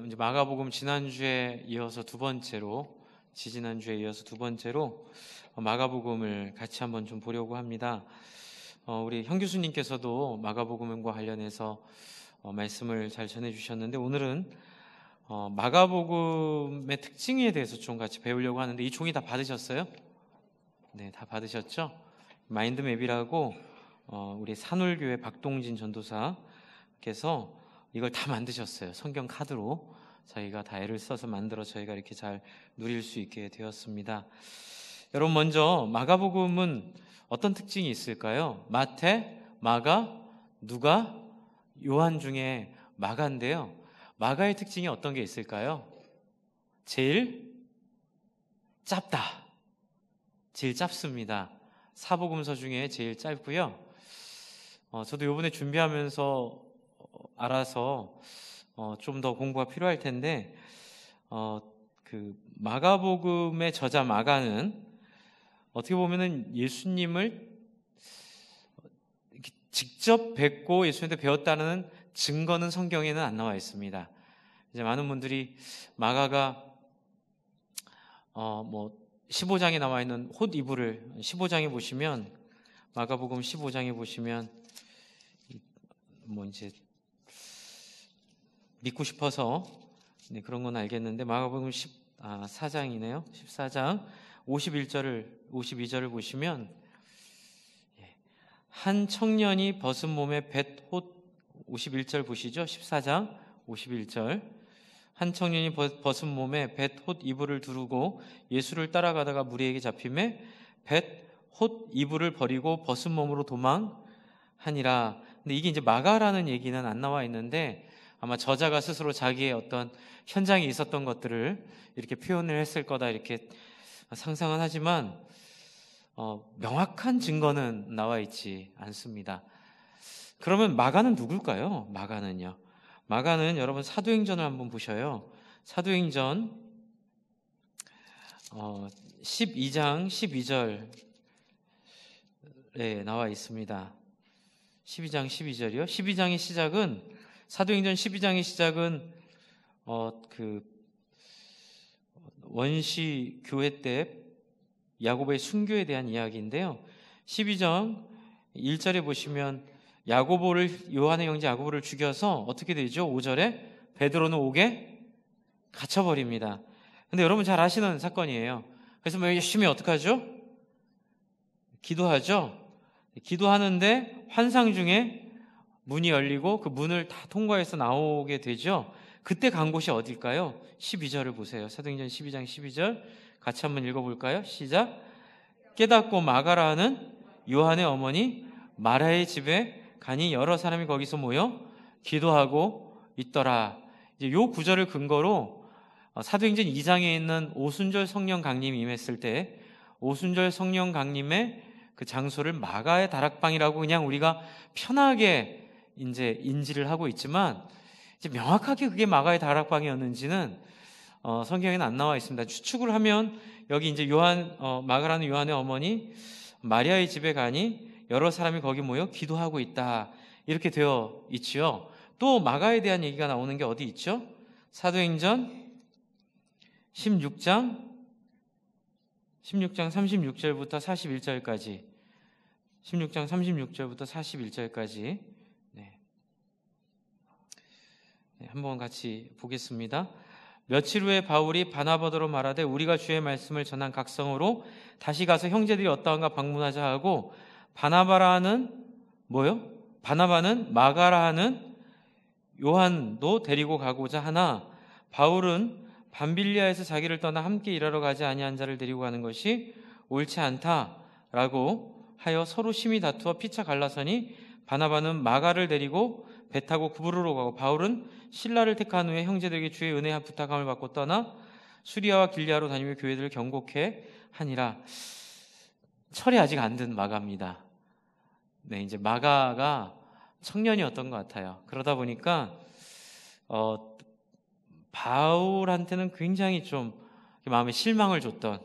이제 마가복음 지지난주에 이어서 두 번째로 마가복음을 같이 한번 좀 보려고 합니다. 우리 형 교수님께서도 마가복음과 관련해서 말씀을 잘 전해주셨는데, 오늘은 마가복음의 특징에 대해서 좀 같이 배우려고 하는데, 이 종이 다 받으셨어요? 네, 다 받으셨죠? 마인드맵이라고 우리 산울교회 박동진 전도사께서 이걸 다 만드셨어요. 성경 카드로 저희가 다 애를 써서 만들어 저희가 이렇게 잘 누릴 수 있게 되었습니다. 여러분, 먼저 마가복음은 어떤 특징이 있을까요? 마태, 마가, 누가, 요한 중에 마가인데요. 마가의 특징이 어떤 게 있을까요? 제일 짧다. 제일 짧습니다. 사복음서 중에 제일 짧고요. 저도 이번에 준비하면서 알아서 좀 더 공부가 필요할 텐데, 그 마가복음의 저자 마가는 어떻게 보면은 예수님을 직접 뵙고 예수님한테 배웠다는 증거는 성경에는 안 나와 있습니다. 이제 많은 분들이 마가가 15장에 나와 있는 홑 이브를 15장에 보시면, 마가복음 15장에 보시면 이제 믿고 싶어서 그런 건 알겠는데, 마가복음 14장이네요. 14장 52절을 보시면, 한 청년이 벗은 몸에 벳홑, 51절 보시죠. 14장 51절. 한 청년이 벗은 몸에 벳홑 이불을 두르고 예수를 따라가다가 무리에게 잡히매 벳홑 이불을 버리고 벗은 몸으로 도망하니라. 근데 이게 이제 마가라는 얘기는 안 나와 있는데, 아마 저자가 스스로 자기의 어떤 현장에 있었던 것들을 이렇게 표현을 했을 거다, 이렇게 상상은 하지만 명확한 증거는 나와 있지 않습니다. 그러면 마가는 누굴까요? 마가는 여러분 사도행전을 한번 보셔요. 사도행전 12장 12절에 나와 있습니다. 12장 12절이요. 12장의 시작은, 사도행전 12장의 시작은 그 원시 교회 때 야고보의 순교에 대한 이야기인데요. 12장 1절에 보시면 요한의 형제 야고보를 죽여서 어떻게 되죠? 5절에 베드로는 옥에 갇혀버립니다. 근데 여러분 잘 아시는 사건이에요. 그래서 열심히 어떻게 하죠? 기도하죠. 기도하는데 환상 중에 문이 열리고 그 문을 다 통과해서 나오게 되죠. 그때 간 곳이 어딜까요? 12절을 보세요. 사도행전 12장 12절 같이 한번 읽어볼까요? 시작. 깨닫고 마가라 하는 요한의 어머니 마라의 집에 가니 여러 사람이 거기서 모여 기도하고 있더라. 이제 요 구절을 근거로 사도행전 2장에 있는 오순절 성령 강림이 임했을 때 오순절 성령 강림의 그 장소를 마가의 다락방이라고 그냥 우리가 편하게 이제 인지를 하고 있지만, 이제 명확하게 그게 마가의 다락방이었는지는 성경에는 안 나와 있습니다. 추측을 하면 여기 이제 마가라는 요한의 어머니 마리아의 집에 가니 여러 사람이 거기 모여 기도하고 있다, 이렇게 되어 있지요. 또 마가에 대한 얘기가 나오는 게 어디 있죠? 사도행전 16장 36절부터 41절까지 16장 36절부터 41절까지 한번 같이 보겠습니다. 며칠 후에 바울이 바나바더로 말하되 우리가 주의 말씀을 전한 각성으로 다시 가서 형제들이 어떠한가 방문하자 하고, 바나바는 마가라 하는 요한도 데리고 가고자 하나, 바울은 밤빌리아에서 자기를 떠나 함께 일하러 가지 아니한 자를 데리고 가는 것이 옳지 않다라고 하여 서로 심히 다투어 피차 갈라서니, 바나바는 마가를 데리고 배 타고 구브로로 가고 바울은 신라를 택한 후에 형제들에게 주의 은혜 부탁함을 받고 떠나 수리아와 길리아로 다니며 교회들을 경고케 하니라. 철이 아직 안 든 마가입니다. 이제 마가가 청년이었던 것 같아요. 그러다 보니까 바울한테는 굉장히 좀 마음에 실망을 줬던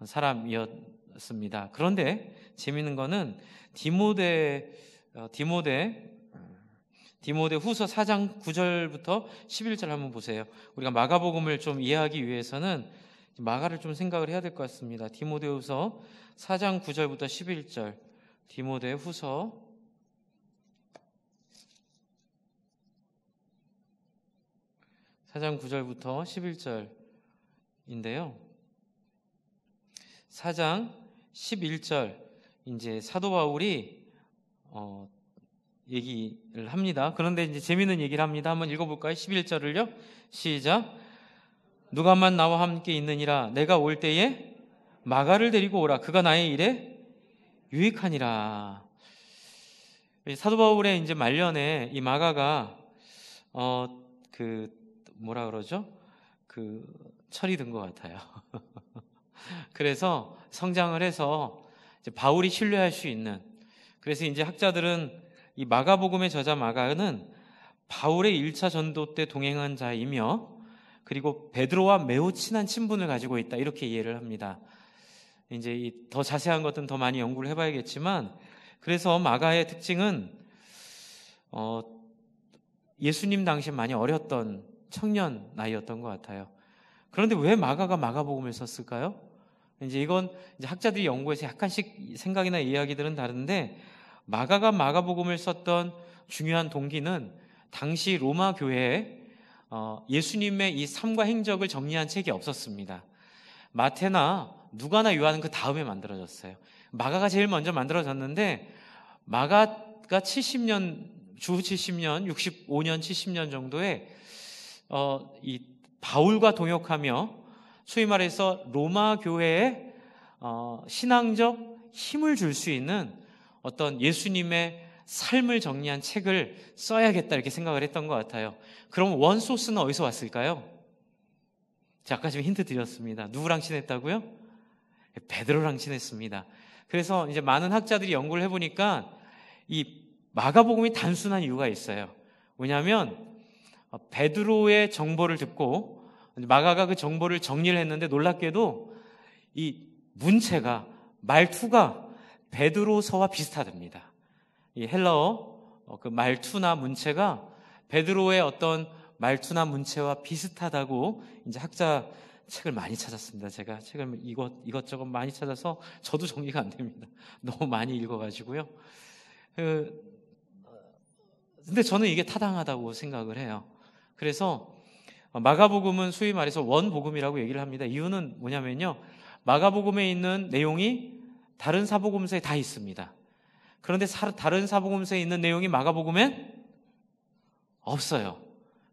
사람이었습니다. 그런데 재미있는 거는 디모데 디모데 후서 4장 9절부터 11절 한번 보세요. 우리가 마가복음을 좀 이해하기 위해서는 마가를 좀 생각을 해야 될 것 같습니다. 디모데 후서 4장 9절부터 11절. 디모데 후서 4장 9절부터 11절인데요. 4장 11절 이제 사도 바울이 얘기를 합니다. 그런데 이제 재미있는 얘기를 합니다. 한번 읽어볼까요? 11절을요. 시작. 누가만 나와 함께 있느니라. 내가 올 때에 마가를 데리고 오라. 그가 나의 일에 유익하니라. 사도 바울의 이제 말년에 이 마가가 뭐라 그러죠? 철이 든 것 같아요. 그래서 성장을 해서 이제 바울이 신뢰할 수 있는, 그래서 이제 학자들은 이 마가복음의 저자 마가는 바울의 1차 전도 때 동행한 자이며 그리고 베드로와 매우 친한 친분을 가지고 있다, 이렇게 이해를 합니다. 이제 더 자세한 것은 더 많이 연구를 해봐야겠지만, 그래서 마가의 특징은 예수님 당시에 많이 어렸던 청년 나이였던 것 같아요. 그런데 왜 마가가 마가복음을 썼을까요? 이제 이건 이제 학자들이 연구해서 약간씩 생각이나 이야기들은 다른데, 마가가 마가복음을 썼던 중요한 동기는 당시 로마 교회에 예수님의 이 삶과 행적을 정리한 책이 없었습니다. 마태나 누가나 요한은 그 다음에 만들어졌어요. 마가가 제일 먼저 만들어졌는데, 마가가 70년, 주 70년, 65년, 70년 정도에 이 바울과 동역하며 소위 말해서 로마 교회에 신앙적 힘을 줄 수 있는 어떤 예수님의 삶을 정리한 책을 써야겠다, 이렇게 생각을 했던 것 같아요. 그럼 원소스는 어디서 왔을까요? 제가 아까 지금 힌트 드렸습니다. 누구랑 친했다고요? 베드로랑 친했습니다. 그래서 이제 많은 학자들이 연구를 해보니까 이 마가복음이 단순한 이유가 있어요. 왜냐하면 베드로의 정보를 듣고 마가가 그 정보를 정리를 했는데, 놀랍게도 이 문체가, 말투가 베드로서와 비슷하답니다. 이 헬라어 그 말투나 문체가 베드로의 어떤 말투나 문체와 비슷하다고 이제 학자 책을 많이 찾았습니다. 제가 책을 이것저것 많이 찾아서 저도 정리가 안 됩니다. 너무 많이 읽어가지고요. 근데 저는 이게 타당하다고 생각을 해요. 그래서 마가복음은 소위 말해서 원복음이라고 얘기를 합니다. 이유는 뭐냐면요, 마가복음에 있는 내용이 다른 사복음서에 다 있습니다. 그런데 다른 사복음서에 있는 내용이 마가복음엔 없어요.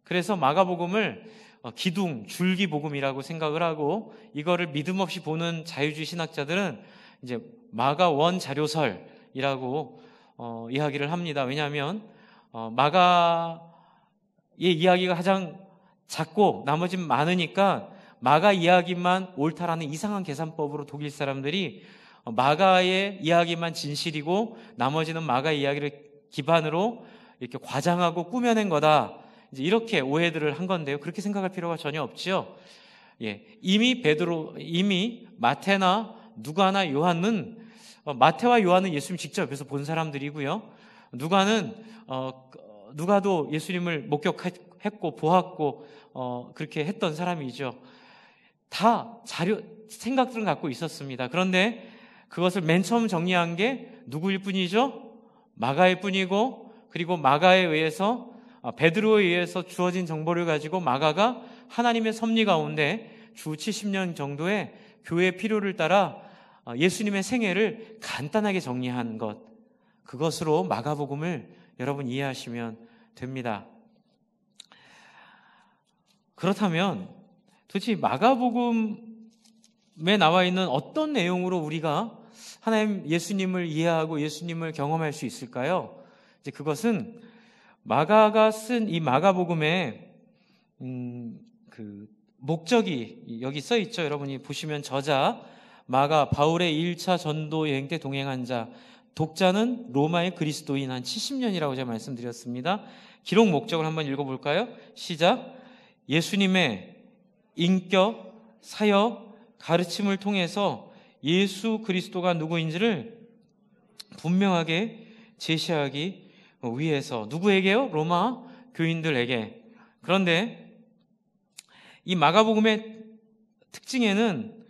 그래서 마가복음을 기둥, 줄기복음이라고 생각을 하고, 이거를 믿음 없이 보는 자유주의 신학자들은 이제 마가 원 자료설이라고 이야기를 합니다. 왜냐하면 마가의 이야기가 가장 작고 나머지는 많으니까 마가 이야기만 옳다라는 이상한 계산법으로 독일 사람들이 마가의 이야기만 진실이고 나머지는 마가 이야기를 기반으로 이렇게 과장하고 꾸며낸 거다, 이제 이렇게 오해들을 한 건데요. 그렇게 생각할 필요가 전혀 없죠. 이미 마태나 누가나 요한은, 마태와 요한은 예수님 직접 옆에서 본 사람들이고요. 누가도 예수님을 목격했고 보았고 그렇게 했던 사람이죠. 다 생각들은 갖고 있었습니다. 그런데 그것을 맨 처음 정리한 게 누구일 뿐이죠? 마가일 뿐이고, 그리고 마가에 의해서, 베드로에 의해서 주어진 정보를 가지고 마가가 하나님의 섭리 가운데 주 70년 정도의 교회의 필요를 따라 예수님의 생애를 간단하게 정리한 것, 그것으로 마가복음을 여러분 이해하시면 됩니다. 그렇다면 도대체 마가복음에 나와 있는 어떤 내용으로 우리가 하나님 예수님을 이해하고 예수님을 경험할 수 있을까요? 이제 그것은 마가가 쓴 이 마가복음의 그 목적이 여기 써 있죠. 여러분이 보시면 저자 마가, 바울의 1차 전도 여행 때 동행한 자, 독자는 로마의 그리스도인, 한 70년이라고 제가 말씀드렸습니다. 기록 목적을 한번 읽어볼까요? 시작. 예수님의 인격, 사역, 가르침을 통해서 예수 그리스도가 누구인지를 분명하게 제시하기 위에서 누구에게요? 로마 교인들에게. 그런데 이 마가복음의 특징에는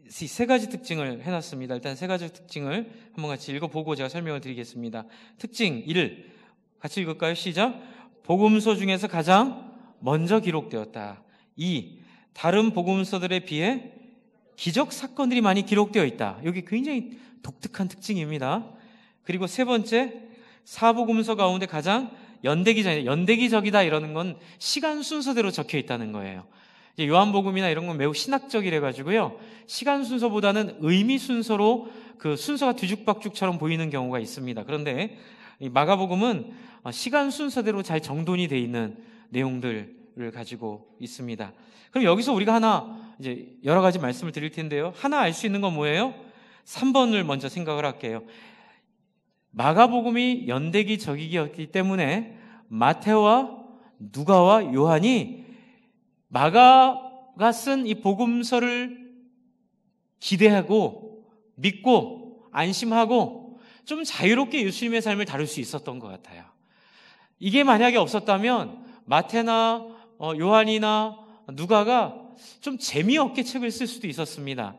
세 가지 특징을 해놨습니다. 일단 세 가지 특징을 한번 같이 읽어보고 제가 설명을 드리겠습니다. 특징 1, 같이 읽을까요? 시작. 복음서 중에서 가장 먼저 기록되었다. 2, 다른 복음서들에 비해 기적 사건들이 많이 기록되어 있다. 여기 굉장히 독특한 특징입니다. 그리고 세 번째, 사복음서 가운데 가장 연대기적이다 이러는 건 시간 순서대로 적혀 있다는 거예요. 이제 요한복음이나 이런 건 매우 신학적이래 가지고요, 시간 순서보다는 의미 순서로 그 순서가 뒤죽박죽처럼 보이는 경우가 있습니다. 그런데 이 마가복음은 시간 순서대로 잘 정돈이 되어 있는 내용들을 가지고 있습니다. 그럼 여기서 우리가 하나 이제 여러 가지 말씀을 드릴 텐데요, 하나 알 수 있는 건 뭐예요? 3번을 먼저 생각을 할게요. 마가복음이 연대기적이었기 때문에 마태와 누가와 요한이 마가가 쓴 이 복음서를 기대하고 믿고 안심하고 좀 자유롭게 예수님의 삶을 다룰 수 있었던 것 같아요. 이게 만약에 없었다면 마태나 요한이나 누가가 좀 재미없게 책을 쓸 수도 있었습니다.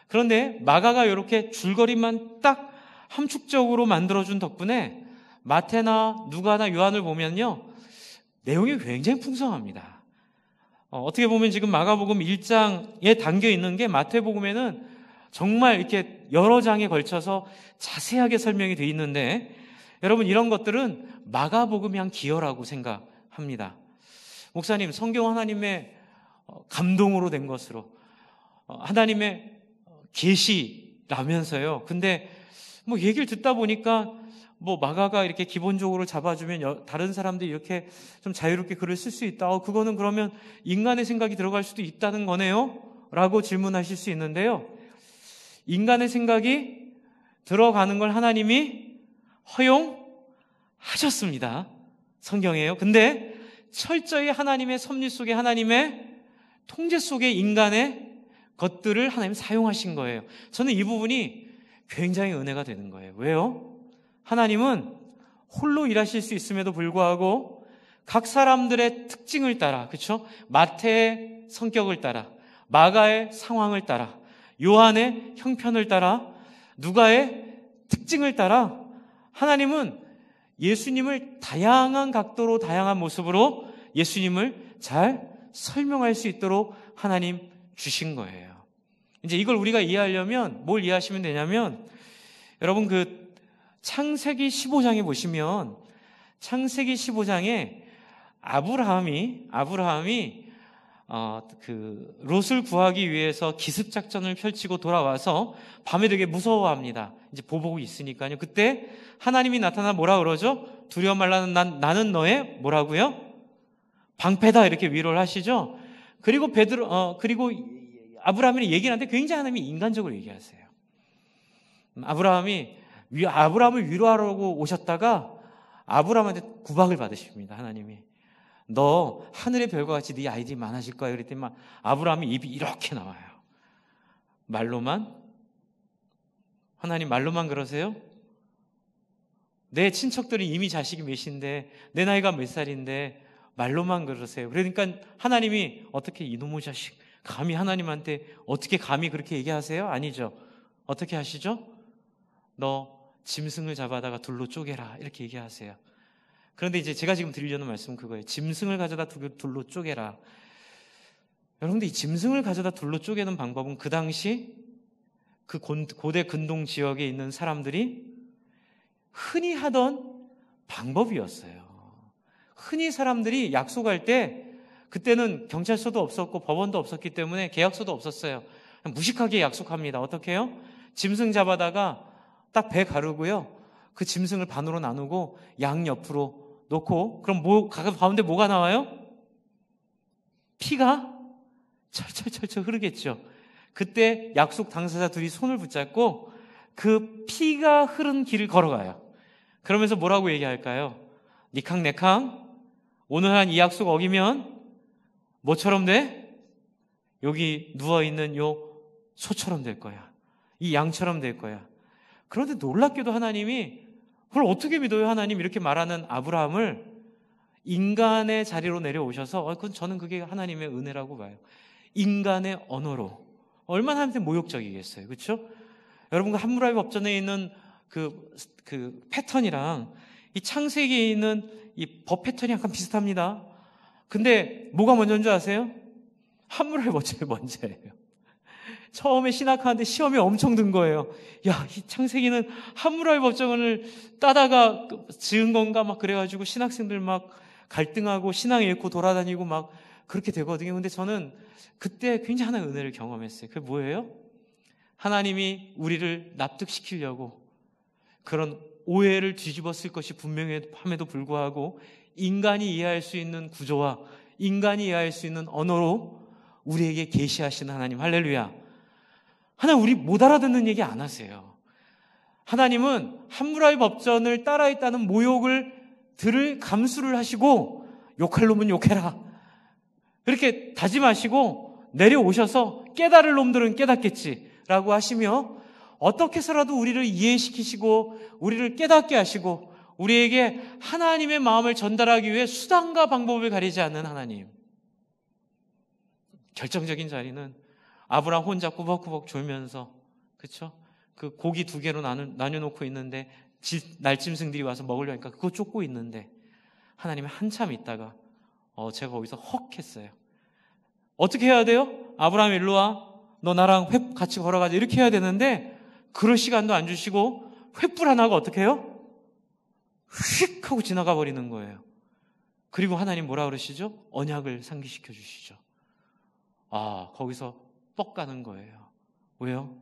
그런데 마가가 이렇게 줄거리만 딱 함축적으로 만들어준 덕분에 마태나 누가나 요한을 보면요, 내용이 굉장히 풍성합니다. 어떻게 보면 지금 마가복음 1장에 담겨 있는 게 마태복음에는 정말 이렇게 여러 장에 걸쳐서 자세하게 설명이 되어 있는데, 여러분 이런 것들은 마가복음의 한 기여라고 생각합니다. 목사님, 성경 하나님의 감동으로 된 것으로, 하나님의 계시라면서요. 근데 뭐 얘기를 듣다 보니까 뭐 마가가 이렇게 기본적으로 잡아주면 다른 사람들이 이렇게 좀 자유롭게 글을 쓸 수 있다. 그거는 그러면 인간의 생각이 들어갈 수도 있다는 거네요? 라고 질문하실 수 있는데요, 인간의 생각이 들어가는 걸 하나님이 허용하셨습니다. 성경이에요. 근데 철저히 하나님의 섭리 속에, 하나님의 통제 속에 인간의 것들을 하나님 사용하신 거예요. 저는 이 부분이 굉장히 은혜가 되는 거예요. 왜요? 하나님은 홀로 일하실 수 있음에도 불구하고 각 사람들의 특징을 따라, 그렇죠? 마태의 성격을 따라, 마가의 상황을 따라, 요한의 형편을 따라, 누가의 특징을 따라 하나님은 예수님을 다양한 각도로, 다양한 모습으로 예수님을 잘 설명할 수 있도록 하나님 주신 거예요. 이제 이걸 우리가 이해하려면 뭘 이해하시면 되냐면, 여러분 그 창세기 15장에 보시면, 창세기 15장에 아브라함이 그 롯을 구하기 위해서 기습 작전을 펼치고 돌아와서 밤에 되게 무서워합니다. 이제 보복이 있으니까요. 그때 하나님이 나타나 뭐라 그러죠? 두려워 말라, 나는 너의 뭐라고요? 방패다, 이렇게 위로를 하시죠. 그리고 그리고 아브라함이 얘기를 하는데 굉장히 하나님이 인간적으로 얘기하세요. 아브라함을 위로하려고 오셨다가 아브라함한테 구박을 받으십니다. 하나님이, 너 하늘의 별과 같이 네 아이들이 많아질 거야. 그랬더니 아브라함이 입이 이렇게 나와요. 하나님 말로만 그러세요? 내 친척들이 이미 자식이 몇인데, 내 나이가 몇 살인데 말로만 그러세요. 그러니까 하나님이 어떻게, 이놈의 자식, 감히 하나님한테 어떻게 감히 그렇게 얘기하세요? 아니죠. 어떻게 하시죠? 너 짐승을 잡아다가 둘로 쪼개라, 이렇게 얘기하세요. 그런데 이제 제가 지금 드리려는 말씀은 그거예요. 짐승을 가져다 둘로 쪼개라. 여러분들, 이 짐승을 가져다 둘로 쪼개는 방법은 그 당시 그 고대 근동 지역에 있는 사람들이 흔히 하던 방법이었어요. 흔히 사람들이 약속할 때, 그때는 경찰서도 없었고 법원도 없었기 때문에 계약서도 없었어요. 그냥 무식하게 약속합니다. 어떻게 해요? 짐승 잡아다가 딱 배 가르고요, 그 짐승을 반으로 나누고 양 옆으로 놓고, 그럼 가운데 뭐가 나와요? 피가 철철철철 흐르겠죠. 그때 약속 당사자 둘이 손을 붙잡고 그 피가 흐른 길을 걸어가요. 그러면서 뭐라고 얘기할까요? 니캉 내캉, 오늘 한 이 약속 어기면 뭐처럼 돼? 여기 누워있는 요 소처럼 될 거야. 이 양처럼 될 거야. 그런데 놀랍게도 하나님이 그걸 어떻게 믿어요? 하나님 이렇게 말하는 아브라함을 인간의 자리로 내려오셔서 그건 저는 그게 하나님의 은혜라고 봐요. 인간의 언어로. 얼마나 하나님한테 모욕적이겠어요. 그렇죠? 여러분과 함무라비 법전에 있는 그 패턴이랑 이 창세기에 있는 이 법 패턴이 약간 비슷합니다. 근데 뭐가 먼저인 줄 아세요? 함무라비 법전이 먼저예요. 처음에 신학하는데 시험이 엄청 든 거예요. 야, 이 창세기는 함무라비 법전을 따다가 지은 건가 막 그래가지고 신학생들 막 갈등하고 신앙 잃고 돌아다니고 막 그렇게 되거든요. 근데 저는 그때 굉장히 하나의 은혜를 경험했어요. 그게 뭐예요? 하나님이 우리를 납득시키려고 그런 오해를 뒤집었을 것이 분명함에도 불구하고 인간이 이해할 수 있는 구조와 인간이 이해할 수 있는 언어로 우리에게 계시하시는 하나님. 할렐루야. 하나님 우리 못 알아듣는 얘기 안 하세요. 하나님은 함무라비 법전을 따라했다는 모욕을 들을 감수를 하시고 욕할 놈은 욕해라. 그렇게 다짐하시고 내려오셔서 깨달을 놈들은 깨닫겠지라고 하시며 어떻게 해서라도 우리를 이해시키시고 우리를 깨닫게 하시고 우리에게 하나님의 마음을 전달하기 위해 수단과 방법을 가리지 않는 하나님. 결정적인 자리는 아브라함 혼자 꾸벅꾸벅 졸면서 그렇죠? 그 고기 2개로 나눠놓고 있는데 날짐승들이 와서 먹으려니까 그거 쫓고 있는데 하나님이 한참 있다가 제가 거기서 헉 했어요. 어떻게 해야 돼요? 아브라함 일로 와. 너 나랑 같이 걸어가자. 이렇게 해야 되는데 그럴 시간도 안 주시고 횃불 하나가 어떻게 해요? 휙 하고 지나가 버리는 거예요. 그리고 하나님 뭐라 그러시죠? 언약을 상기시켜 주시죠. 거기서 뻑 가는 거예요. 왜요?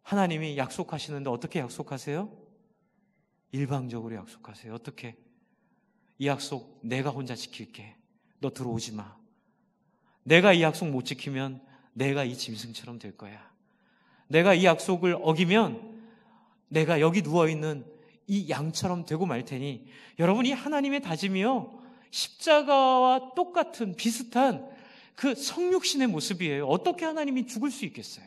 하나님이 약속하시는데 어떻게 약속하세요? 일방적으로 약속하세요. 어떻게? 이 약속 내가 혼자 지킬게. 너 들어오지 마. 내가 이 약속 못 지키면 내가 이 짐승처럼 될 거야. 내가 이 약속을 어기면 내가 여기 누워있는 이 양처럼 되고 말 테니. 여러분, 이 하나님의 다짐이요 십자가와 똑같은 비슷한 그 성육신의 모습이에요. 어떻게 하나님이 죽을 수 있겠어요?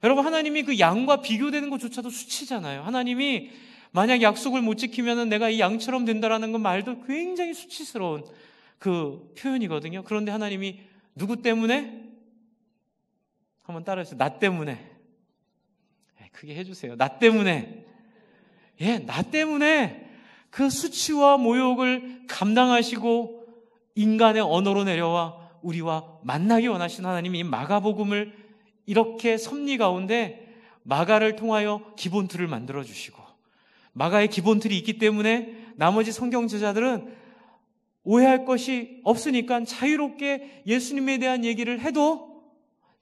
여러분, 하나님이 그 양과 비교되는 것조차도 수치잖아요. 하나님이 만약 약속을 못 지키면 내가 이 양처럼 된다라는 건 말도 굉장히 수치스러운 그 표현이거든요. 그런데 하나님이 누구 때문에? 한번 따라해주세요. 나 때문에. 크게 해주세요. 나 때문에. 나 때문에 그 수치와 모욕을 감당하시고 인간의 언어로 내려와 우리와 만나기 원하시는 하나님이 마가복음을 이렇게 섭리 가운데 마가를 통하여 기본틀을 만들어주시고 마가의 기본틀이 있기 때문에 나머지 성경 제자들은 오해할 것이 없으니까 자유롭게 예수님에 대한 얘기를 해도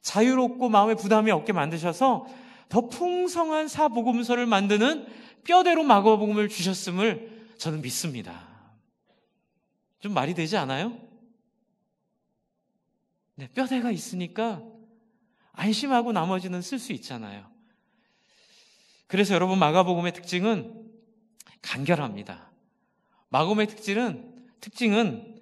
자유롭고 마음에 부담이 없게 만드셔서 더 풍성한 사복음서를 만드는 뼈대로 마가복음을 주셨음을 저는 믿습니다. 좀 말이 되지 않아요? 네, 뼈대가 있으니까 안심하고 나머지는 쓸 수 있잖아요. 그래서 여러분, 마가복음의 특징은 간결합니다. 마가복음의 특징은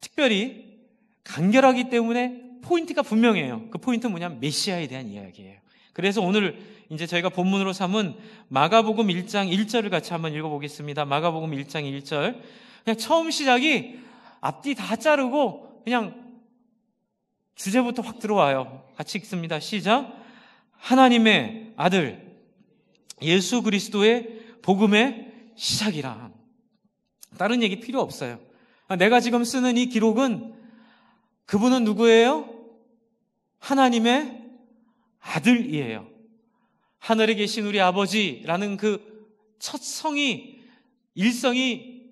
특별히 간결하기 때문에 포인트가 분명해요. 그 포인트는 뭐냐면 메시아에 대한 이야기예요. 그래서 오늘 이제 저희가 본문으로 삼은 마가복음 1장 1절을 같이 한번 읽어보겠습니다. 마가복음 1장 1절. 그냥 처음 시작이 앞뒤 다 자르고 그냥 주제부터 확 들어와요. 같이 읽습니다. 시작. 하나님의 아들 예수 그리스도의 복음의 시작이라. 다른 얘기 필요 없어요. 내가 지금 쓰는 이 기록은 그분은 누구예요? 하나님의 아들이에요. 하늘에 계신 우리 아버지라는 그 첫 성이 일성이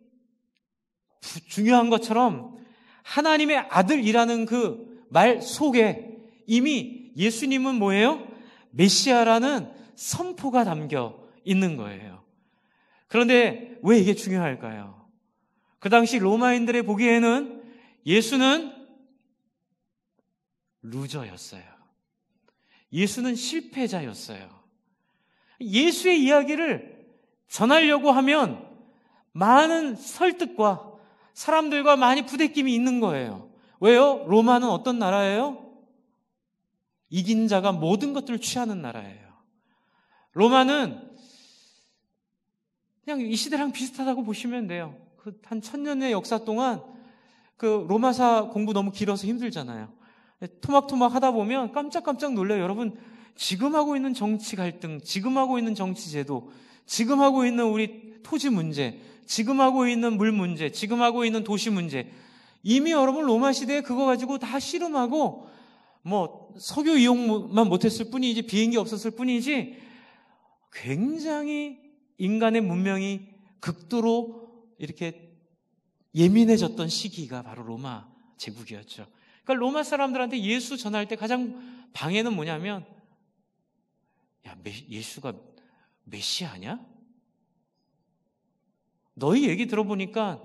중요한 것처럼 하나님의 아들이라는 그 말 속에 이미 예수님은 뭐예요? 메시아라는 선포가 담겨 있는 거예요. 그런데 왜 이게 중요할까요? 그 당시 로마인들의 보기에는 예수는 루저였어요. 예수는 실패자였어요. 예수의 이야기를 전하려고 하면 많은 설득과 사람들과 많이 부대낌이 있는 거예요. 왜요? 로마는 어떤 나라예요? 이긴 자가 모든 것들을 취하는 나라예요. 로마는 그냥 이 시대랑 비슷하다고 보시면 돼요. 그 한 1000년의 역사 동안 그 로마사 공부 너무 길어서 힘들잖아요. 토막토막 하다 보면 깜짝깜짝 놀라요. 여러분, 지금 하고 있는 정치 갈등, 지금 하고 있는 정치 제도, 지금 하고 있는 우리 토지 문제, 지금 하고 있는 물 문제, 지금 하고 있는 도시 문제, 이미 여러분 로마 시대에 그거 가지고 다 씨름하고 뭐 석유 이용만 못했을 뿐이지, 비행기 없었을 뿐이지, 굉장히 인간의 문명이 극도로 이렇게 예민해졌던 시기가 바로 로마 제국이었죠. 그러니까 로마 사람들한테 예수 전할 때 가장 방해는 뭐냐면, 야, 예수가 메시아냐? 너희 얘기 들어보니까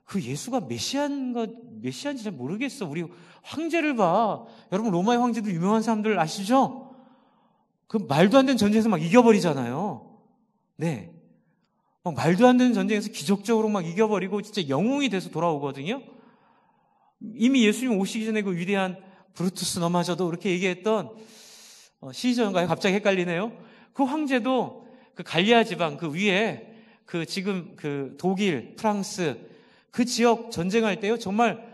그 예수가 메시아인지 잘 모르겠어. 우리 황제를 봐. 여러분, 로마의 황제들 유명한 사람들 아시죠? 그 말도 안 되는 전쟁에서 막 이겨버리잖아요. 네. 막 말도 안 되는 전쟁에서 기적적으로 막 이겨버리고 진짜 영웅이 돼서 돌아오거든요. 이미 예수님 오시기 전에 그 위대한 브루투스 너마저도 그렇게 얘기했던 시리전가요? 갑자기 헷갈리네요. 그 황제도 그 갈리아 지방 그 위에 그 지금 그 독일, 프랑스 그 지역 전쟁할 때요, 정말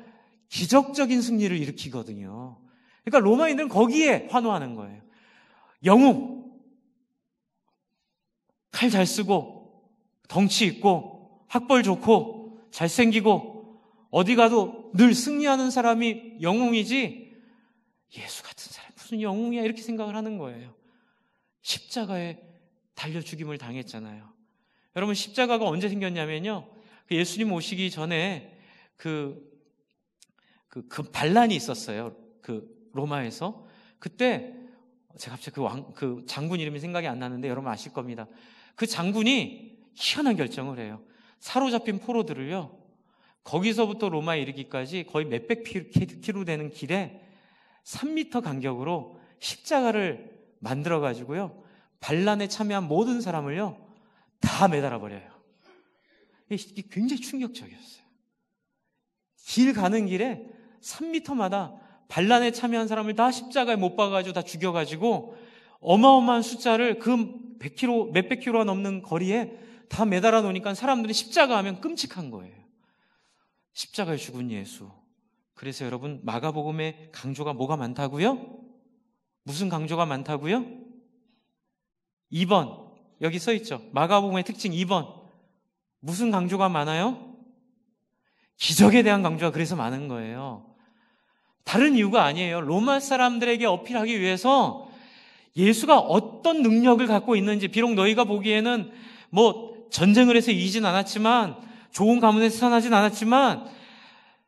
기적적인 승리를 일으키거든요. 그러니까 로마인들은 거기에 환호하는 거예요. 영웅, 칼 잘 쓰고 덩치 있고 학벌 좋고 잘생기고 어디 가도 늘 승리하는 사람이 영웅이지, 예수 같은 사람 무슨 영웅이야, 이렇게 생각을 하는 거예요. 십자가에 달려 죽임을 당했잖아요. 여러분, 십자가가 언제 생겼냐면요, 예수님 오시기 전에 그 반란이 있었어요. 그 로마에서. 그때 제가 갑자기 그 장군 이름이 생각이 안 나는데 여러분 아실 겁니다. 그 장군이 희한한 결정을 해요. 사로잡힌 포로들을요, 거기서부터 로마에 이르기까지 거의 몇백 킬로 되는 길에 3m 간격으로 십자가를 만들어 가지고요, 반란에 참여한 모든 사람을요 다 매달아 버려요. 이게 굉장히 충격적이었어요. 길 가는 길에 3m마다 반란에 참여한 사람을 다 십자가에 못 박아가지고 다 죽여가지고 어마어마한 숫자를 그 100km, 몇백 킬로가 넘는 거리에 다 매달아 놓으니까 사람들이 십자가 하면 끔찍한 거예요. 십자가에 죽은 예수. 그래서 여러분, 마가복음의 강조가 뭐가 많다고요? 무슨 강조가 많다고요? 2번 여기 써 있죠. 마가복음의 특징 2번. 무슨 강조가 많아요? 기적에 대한 강조가 그래서 많은 거예요. 다른 이유가 아니에요. 로마 사람들에게 어필하기 위해서 예수가 어떤 능력을 갖고 있는지, 비록 너희가 보기에는 뭐 전쟁을 해서 이기진 않았지만, 좋은 가문에서 태어나진 않았지만,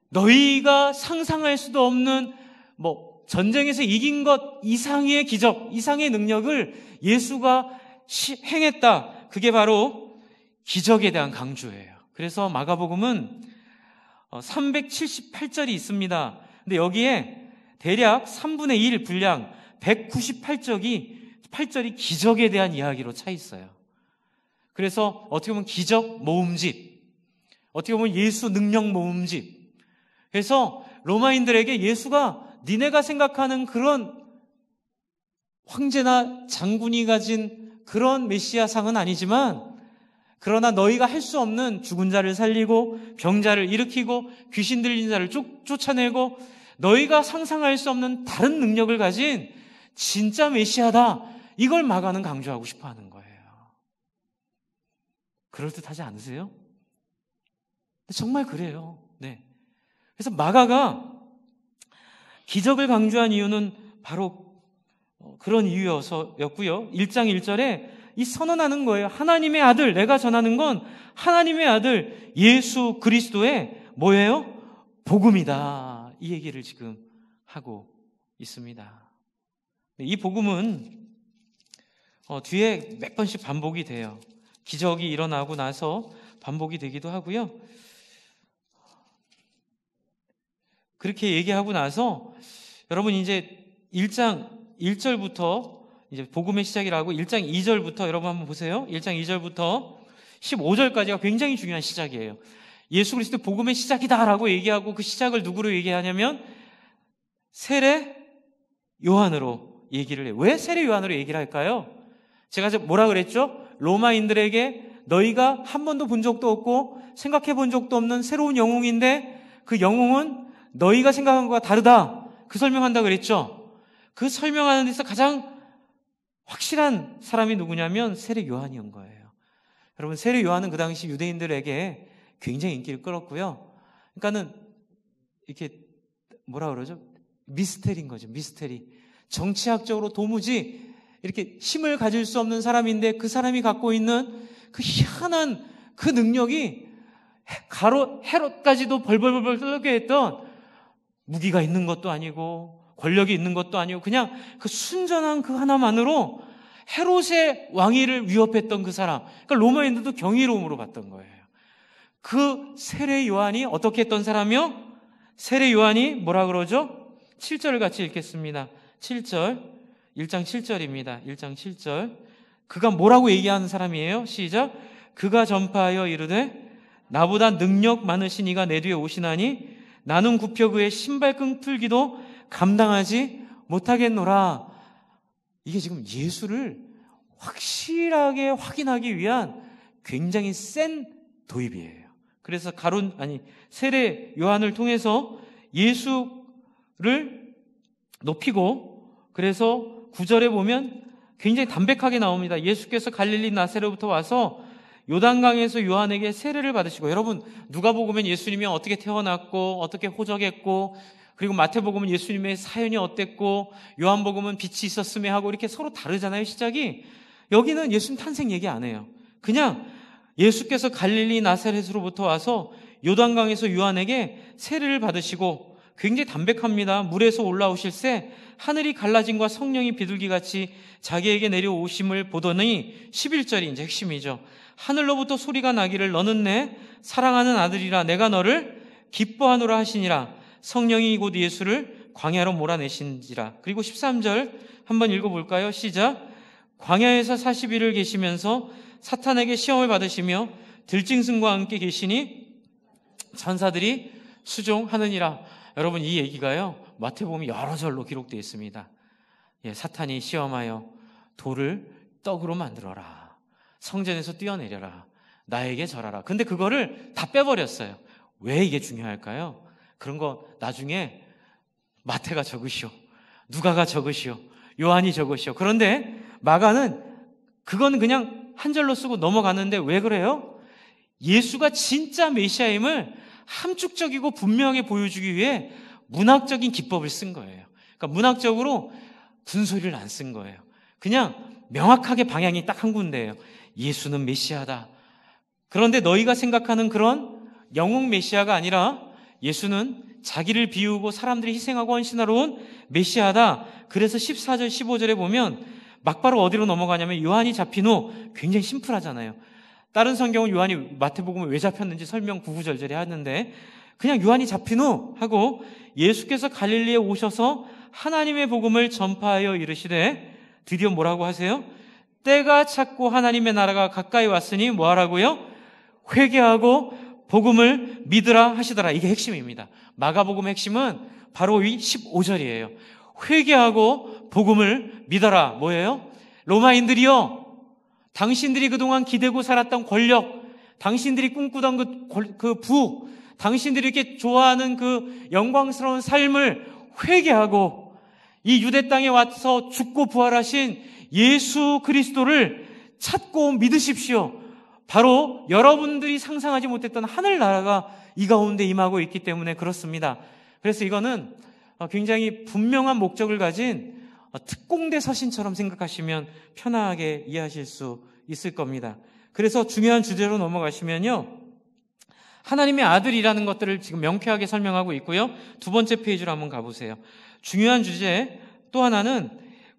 너희가 상상할 수도 없는 뭐 전쟁에서 이긴 것 이상의 기적, 이상의 능력을 예수가 행했다. 그게 바로 기적에 대한 강조예요. 그래서 마가복음은 378절이 있습니다. 근데 여기에 대략 3분의 1 분량 198절이 기적에 대한 이야기로 차 있어요. 그래서 어떻게 보면 기적 모음집, 어떻게 보면 예수 능력 모음집. 그래서 로마인들에게 예수가 니네가 생각하는 그런 황제나 장군이 가진 그런 메시아상은 아니지만, 그러나 너희가 할 수 없는 죽은 자를 살리고 병자를 일으키고 귀신 들린 자를 쫓아내고 너희가 상상할 수 없는 다른 능력을 가진 진짜 메시아다. 이걸 마가는 강조하고 싶어 하는 거예요. 그럴듯하지 않으세요? 정말 그래요. 네. 그래서 마가가 기적을 강조한 이유는 바로 그런 이유였고요. 1장 1절에 이 선언하는 거예요. 하나님의 아들, 내가 전하는 건 하나님의 아들 예수 그리스도의 뭐예요? 복음이다. 이 얘기를 지금 하고 있습니다. 이 복음은 뒤에 몇 번씩 반복이 돼요. 기적이 일어나고 나서 반복이 되기도 하고요. 그렇게 얘기하고 나서 여러분 이제 1장 1절부터 이제 복음의 시작이라고 1장 2절부터 여러분 한번 보세요. 1장 2절부터 15절까지가 굉장히 중요한 시작이에요. 예수 그리스도 복음의 시작이다라고 얘기하고 그 시작을 누구로 얘기하냐면 세례 요한으로 얘기를 해요. 왜 세례 요한으로 얘기를 할까요? 제가 뭐라 그랬죠? 로마인들에게 너희가 한 번도 본 적도 없고 생각해 본 적도 없는 새로운 영웅인데 그 영웅은 너희가 생각한 것과 다르다. 그 설명한다 그랬죠? 그 설명하는 데서 가장 확실한 사람이 누구냐면 세례 요한이 온 거예요. 여러분, 세례 요한은 그 당시 유대인들에게 굉장히 인기를 끌었고요. 그러니까는 이렇게 뭐라 그러죠? 미스테리인 거죠. 미스테리. 정치학적으로 도무지 이렇게 힘을 가질 수 없는 사람인데 그 사람이 갖고 있는 그 희한한 그 능력이 헤롯까지도 벌벌벌 떨게 했던, 무기가 있는 것도 아니고 권력이 있는 것도 아니고 그냥 그 순전한 그 하나만으로 헤롯의 왕위를 위협했던 그 사람. 그러니까 로마인들도 경이로움으로 봤던 거예요. 그 세례 요한이 어떻게 했던 사람이요? 세례 요한이 뭐라 그러죠? 7절을 같이 읽겠습니다. 7절, 1장 7절입니다. 1장 7절. 그가 뭐라고 얘기하는 사람이에요? 시작. 그가 전파하여 이르되 나보다 능력 많으신 이가 내 뒤에 오시나니 나는 굽혀 그의 신발끈 풀기도 감당하지 못하겠노라. 이게 지금 예수를 확실하게 확인하기 위한 굉장히 센 도입이에요. 그래서 세례 요한을 통해서 예수를 높이고, 그래서 9절에 보면 굉장히 담백하게 나옵니다. 예수께서 갈릴리 나사렛부터 와서 요단강에서 요한에게 세례를 받으시고, 여러분 누가복음엔 예수님이 어떻게 태어났고 어떻게 호적했고, 그리고 마태복음은 예수님의 사연이 어땠고, 요한복음은 빛이 있었음에 하고 이렇게 서로 다르잖아요, 시작이. 여기는 예수님 탄생 얘기 안 해요. 그냥 예수께서 갈릴리 나사렛으로부터 와서 요단강에서 요한에게 세례를 받으시고, 굉장히 담백합니다. 물에서 올라오실새 하늘이 갈라짐과 성령이 비둘기같이 자기에게 내려오심을 보더니, 11절이 이제 핵심이죠. 하늘로부터 소리가 나기를 너는 내 사랑하는 아들이라 내가 너를 기뻐하노라 하시니라. 성령이 곧 예수를 광야로 몰아내신지라. 그리고 13절 한번 읽어볼까요? 시작. 광야에서 40일을 계시면서 사탄에게 시험을 받으시며 들짐승과 함께 계시니 천사들이 수종하느니라. 여러분, 이 얘기가요 마태복음에 여러 절로 기록되어 있습니다. 사탄이 시험하여 돌을 떡으로 만들어라, 성전에서 뛰어내려라, 나에게 절하라. 근데 그거를 다 빼버렸어요. 왜 이게 중요할까요? 그런 거 나중에 마태가 적으시오, 누가가 적으시오, 요한이 적으시오. 그런데 마가는 그거는 그냥 한 절로 쓰고 넘어가는데 왜 그래요? 예수가 진짜 메시아임을 함축적이고 분명하게 보여주기 위해 문학적인 기법을 쓴 거예요. 그러니까 문학적으로 군소리를 안 쓴 거예요. 그냥 명확하게 방향이 딱 한 군데예요. 예수는 메시아다. 그런데 너희가 생각하는 그런 영웅 메시아가 아니라 예수는 자기를 비우고 사람들이 희생하고 헌신하러 온 메시아다. 그래서 14절 15절에 보면 막바로 어디로 넘어가냐면, 요한이 잡힌 후, 굉장히 심플하잖아요. 다른 성경은 요한이 마태복음에 왜 잡혔는지 설명 9, 9절절에 하는데, 그냥 요한이 잡힌 후 하고, 예수께서 갈릴리에 오셔서 하나님의 복음을 전파하여 이르시되, 드디어 뭐라고 하세요? 때가 찼고 하나님의 나라가 가까이 왔으니 뭐 하라고요? 회개하고 복음을 믿으라 하시더라. 이게 핵심입니다. 마가복음 핵심은 바로 이 15절이에요. 회개하고 복음을 믿어라. 뭐예요? 로마인들이요, 당신들이 그동안 기대고 살았던 권력, 당신들이 꿈꾸던 그 부, 당신들이 이렇게 좋아하는 그 영광스러운 삶을 회개하고 이 유대 땅에 와서 죽고 부활하신 예수 그리스도를 찾고 믿으십시오. 바로 여러분들이 상상하지 못했던 하늘나라가 이 가운데 임하고 있기 때문에 그렇습니다. 그래서 이거는 굉장히 분명한 목적을 가진 특공대 서신처럼 생각하시면 편하게 이해하실 수 있을 겁니다. 그래서 중요한 주제로 넘어가시면요, 하나님의 아들이라는 것들을 지금 명쾌하게 설명하고 있고요. 두 번째 페이지로 한번 가보세요. 중요한 주제 또 하나는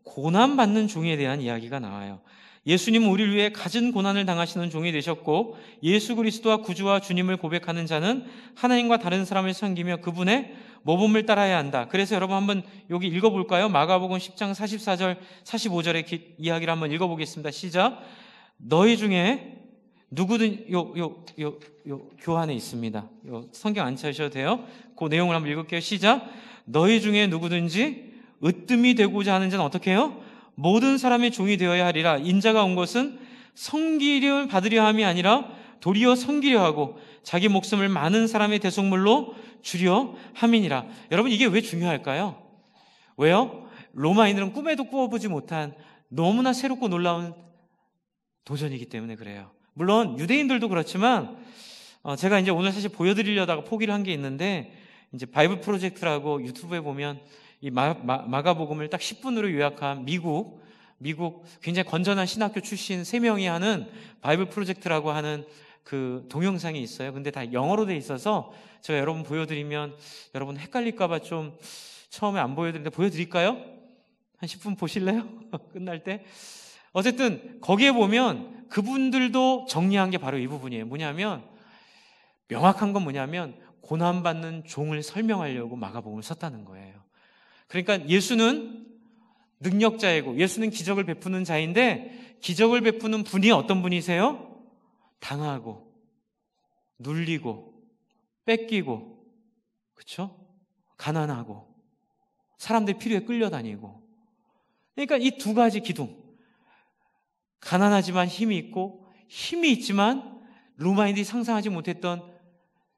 고난받는 종에 대한 이야기가 나와요. 예수님은 우리를 위해 갖은 고난을 당하시는 종이 되셨고, 예수 그리스도와 구주와 주님을 고백하는 자는 하나님과 다른 사람을 섬기며 그분의 모범을 따라야 한다. 그래서 여러분 한번 여기 읽어볼까요? 마가복음 10장 44절 45절의 이야기를 한번 읽어보겠습니다. 시작. 너희 중에 누구든 교환에 있습니다. 성경 안 찾으셔도 돼요. 그 내용을 한번 읽을게요. 시작. 너희 중에 누구든지 으뜸이 되고자 하는 자는 어떻게 해요? 모든 사람의 종이 되어야 하리라. 인자가 온 것은 섬기려 받으려 함이 아니라 도리어 섬기려 하고 자기 목숨을 많은 사람의 대속물로 주려 함이니라. 여러분, 이게 왜 중요할까요? 왜요? 로마인들은 꿈에도 꾸어보지 못한 너무나 새롭고 놀라운 도전이기 때문에 그래요. 물론 유대인들도 그렇지만 제가 이제 오늘 사실 보여드리려다가 포기를 한 게 있는데, 이제 바이블 프로젝트라고 유튜브에 보면 이 마가복음을 딱 10분으로 요약한 미국 굉장히 건전한 신학교 출신 3명이 하는 바이블 프로젝트라고 하는 그 동영상이 있어요. 근데 다 영어로 돼 있어서 제가 여러분 보여드리면 여러분 헷갈릴까봐 좀 처음에 안 보여드리는데 보여드릴까요? 한 10분 보실래요? 끝날 때. 어쨌든 거기에 보면 그분들도 정리한 게 바로 이 부분이에요. 뭐냐면, 명확한 건 뭐냐면 고난받는 종을 설명하려고 마가복음을 썼다는 거예요. 그러니까 예수는 능력자이고 예수는 기적을 베푸는 자인데, 기적을 베푸는 분이 어떤 분이세요? 당하고 눌리고 뺏기고, 그렇죠? 가난하고 사람들 필요에 끌려다니고. 그러니까 이 두 가지 기둥, 가난하지만 힘이 있고 힘이 있지만 로마인들이 상상하지 못했던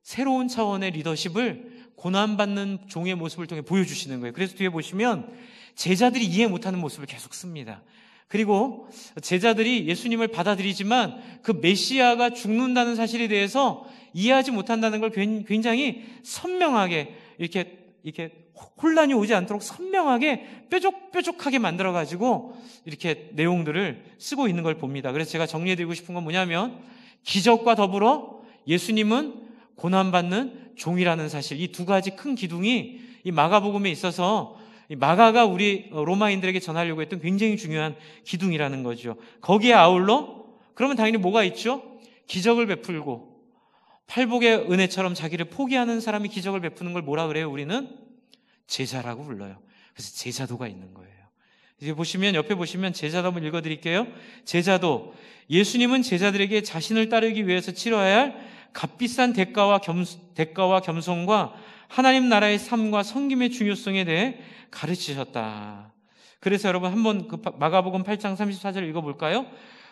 새로운 차원의 리더십을 고난받는 종의 모습을 통해 보여주시는 거예요. 그래서 뒤에 보시면 제자들이 이해 못하는 모습을 계속 씁니다. 그리고 제자들이 예수님을 받아들이지만 그 메시아가 죽는다는 사실에 대해서 이해하지 못한다는 걸 굉장히 선명하게 이렇게 혼란이 오지 않도록 선명하게 뾰족뾰족하게 만들어가지고 이렇게 내용들을 쓰고 있는 걸 봅니다. 그래서 제가 정리해드리고 싶은 건 뭐냐면, 기적과 더불어 예수님은 고난받는 종이라는 사실, 이 두 가지 큰 기둥이 이 마가복음에 있어서 이 마가가 우리 로마인들에게 전하려고 했던 굉장히 중요한 기둥이라는 거죠. 거기에 아울러 그러면 당연히 뭐가 있죠? 기적을 베풀고 팔복의 은혜처럼 자기를 포기하는 사람이 기적을 베푸는 걸 뭐라 그래요? 우리는 제자라고 불러요. 그래서 제자도가 있는 거예요. 이제 보시면, 옆에 보시면 제자도 한번 읽어드릴게요. 제자도, 예수님은 제자들에게 자신을 따르기 위해서 치러야 할 값비싼 대가와 겸손과 하나님 나라의 삶과 섬김의 중요성에 대해 가르치셨다. 그래서 여러분 한번 그 마가복음 8장 34절 읽어볼까요?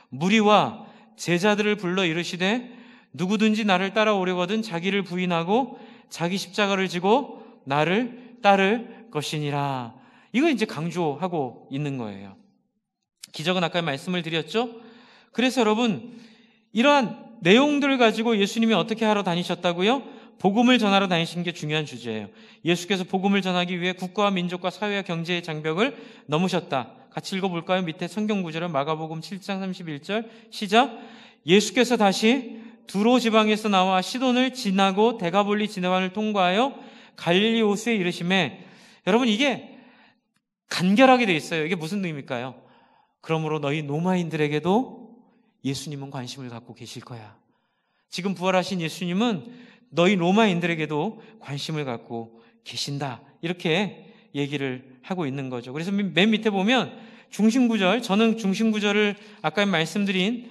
무리와 제자들을 불러 이르시되 누구든지 나를 따라오려거든 자기를 부인하고 자기 십자가를 지고 나를 따를 것이니라. 이거 이제 강조하고 있는 거예요. 기적은 아까 말씀을 드렸죠? 그래서 여러분, 이러한 내용들을 가지고 예수님이 어떻게 하러 다니셨다고요? 복음을 전하러 다니신 게 중요한 주제예요. 예수께서 복음을 전하기 위해 국가와 민족과 사회와 경제의 장벽을 넘으셨다. 같이 읽어볼까요? 밑에 성경 구절은 마가복음 7장 31절 시작. 예수께서 다시 두로 지방에서 나와 시돈을 지나고 데가볼리 지나간을 통과하여 갈릴리 호수에 이르심에, 여러분 이게 간결하게 돼 있어요. 이게 무슨 의미일까요? 그러므로 너희 로마인들에게도 예수님은 관심을 갖고 계실 거야. 지금 부활하신 예수님은 너희 로마인들에게도 관심을 갖고 계신다. 이렇게 얘기를 하고 있는 거죠. 그래서 맨 밑에 보면 중심구절, 저는 중심구절을 아까 말씀드린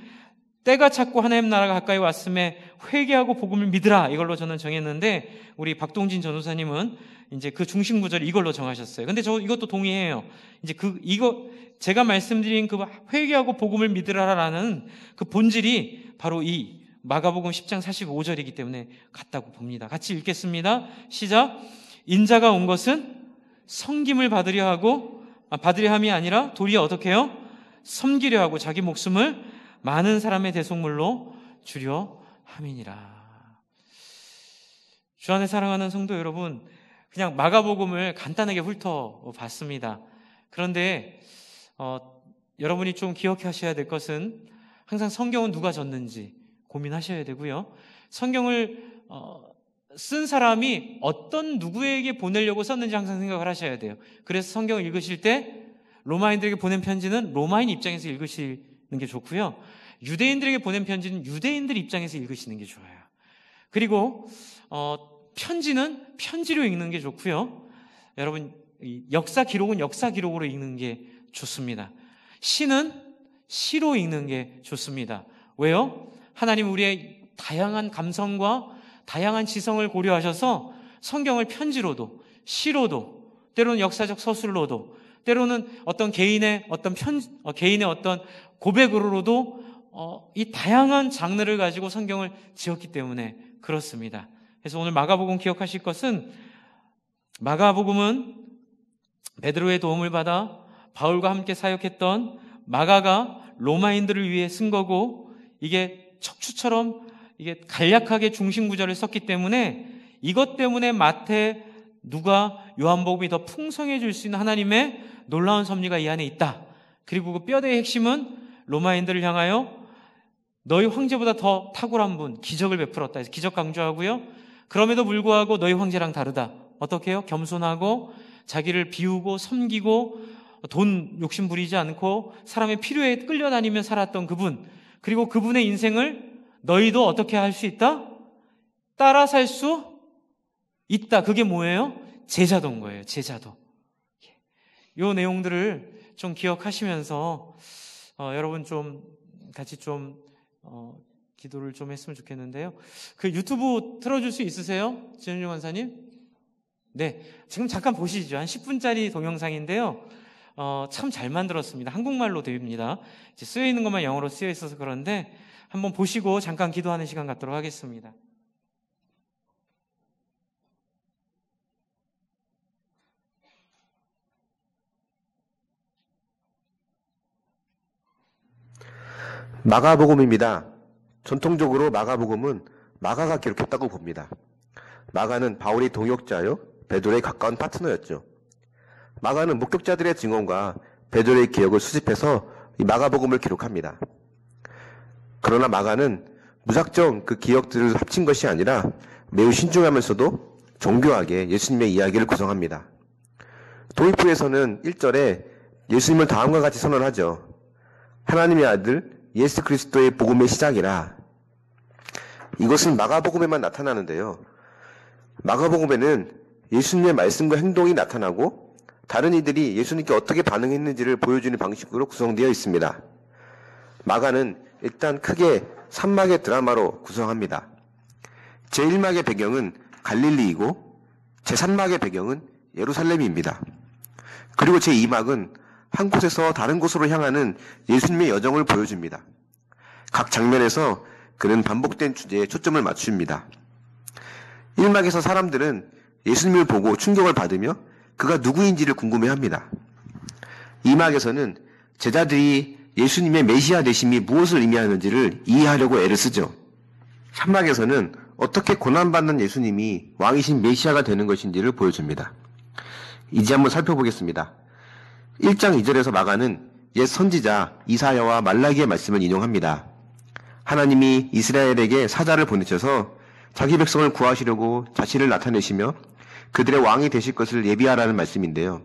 때가 찼고 하나님 나라가 가까이 왔음에 회개하고 복음을 믿으라, 이걸로 저는 정했는데, 우리 박동진 전도사님은 이제 그 중심구절 이걸로 정하셨어요. 근데 저 이것도 동의해요. 이제 이거 제가 말씀드린 그 회개하고 복음을 믿으라라는 그 본질이 바로 이 마가복음 10장 45절이기 때문에 같다고 봅니다. 같이 읽겠습니다. 시작. 인자가 온 것은 섬김을 받으려 함이 아니라 도리어 어떻게 해요? 섬기려 하고 자기 목숨을 많은 사람의 대속물로 주려 함이니라. 주 안에 사랑하는 성도 여러분, 그냥 마가복음을 간단하게 훑어봤습니다. 그런데 여러분이 좀 기억하셔야 될 것은, 항상 성경은 누가 졌는지 고민하셔야 되고요. 성경을 쓴 사람이 어떤 누구에게 보내려고 썼는지 항상 생각을 하셔야 돼요. 그래서 성경을 읽으실 때 로마인들에게 보낸 편지는 로마인 입장에서 읽으시는 게 좋고요. 유대인들에게 보낸 편지는 유대인들 입장에서 읽으시는 게 좋아요. 그리고 편지는 편지로 읽는 게 좋고요. 여러분, 역사 기록은 역사 기록으로 읽는 게 좋습니다. 시는 시로 읽는 게 좋습니다. 왜요? 하나님 우리의 다양한 감성과 다양한 지성을 고려하셔서 성경을 편지로도 시로도 때로는 역사적 서술로도 때로는 어떤 개인의 어떤 고백으로도 이 다양한 장르를 가지고 성경을 지었기 때문에 그렇습니다. 그래서 오늘 마가복음 기억하실 것은, 마가복음은 베드로의 도움을 받아 바울과 함께 사역했던 마가가 로마인들을 위해 쓴 거고, 이게 척추처럼 이게 간략하게 중심 구절을 썼기 때문에 이것 때문에 마태, 누가, 요한복음이 더 풍성해질 수 있는 하나님의 놀라운 섭리가 이 안에 있다. 그리고 그 뼈대의 핵심은 로마인들을 향하여 너희 황제보다 더 탁월한 분, 기적을 베풀었다 해서 기적 강조하고요. 그럼에도 불구하고 너희 황제랑 다르다. 어떻게 해요? 겸손하고 자기를 비우고 섬기고 돈 욕심 부리지 않고 사람의 필요에 끌려다니며 살았던 그분, 그리고 그분의 인생을 너희도 어떻게 할 수 있다? 따라 살 수 있다. 그게 뭐예요? 제자도인 거예요. 제자도. 이 내용들을 좀 기억하시면서 여러분 좀 같이 좀 기도를 좀 했으면 좋겠는데요. 그 유튜브 틀어줄 수 있으세요? 지현중 원사님? 네, 지금 잠깐 보시죠. 한 10분짜리 동영상인데요. 참 잘 만들었습니다. 한국말로 됩니다. 이제 쓰여 있는 것만 영어로 쓰여 있어서 그런데 한번 보시고 잠깐 기도하는 시간 갖도록 하겠습니다. 마가복음입니다. 전통적으로 마가복음은 마가가 기록했다고 봅니다. 마가는 바울의 동역자요, 베드로의 가까운 파트너였죠. 마가는 목격자들의 증언과 베드로의 기억을 수집해서 이 마가복음을 기록합니다. 그러나 마가는 무작정 그 기억들을 합친 것이 아니라 매우 신중하면서도 정교하게 예수님의 이야기를 구성합니다. 도입부에서는 1절에 예수님을 다음과 같이 선언하죠. 하나님의 아들 예수 그리스도의 복음의 시작이라. 이것은 마가복음에만 나타나는데요. 마가복음에는 예수님의 말씀과 행동이 나타나고 다른 이들이 예수님께 어떻게 반응했는지를 보여주는 방식으로 구성되어 있습니다. 마가는 일단 크게 3막의 드라마로 구성합니다. 제1막의 배경은 갈릴리이고 제3막의 배경은 예루살렘입니다. 그리고 제2막은 한 곳에서 다른 곳으로 향하는 예수님의 여정을 보여줍니다. 각 장면에서 그는 반복된 주제에 초점을 맞춥니다. 1막에서 사람들은 예수님을 보고 충격을 받으며 그가 누구인지를 궁금해합니다. 2막에서는 제자들이 예수님의 메시아 되심이 무엇을 의미하는지를 이해하려고 애를 쓰죠. 3막에서는 어떻게 고난받는 예수님이 왕이신 메시아가 되는 것인지를 보여줍니다. 이제 한번 살펴보겠습니다. 1장 2절에서 마가는 옛 선지자 이사야와 말라기의 말씀을 인용합니다. 하나님이 이스라엘에게 사자를 보내셔서 자기 백성을 구하시려고 자신을 나타내시며 그들의 왕이 되실 것을 예비하라는 말씀인데요.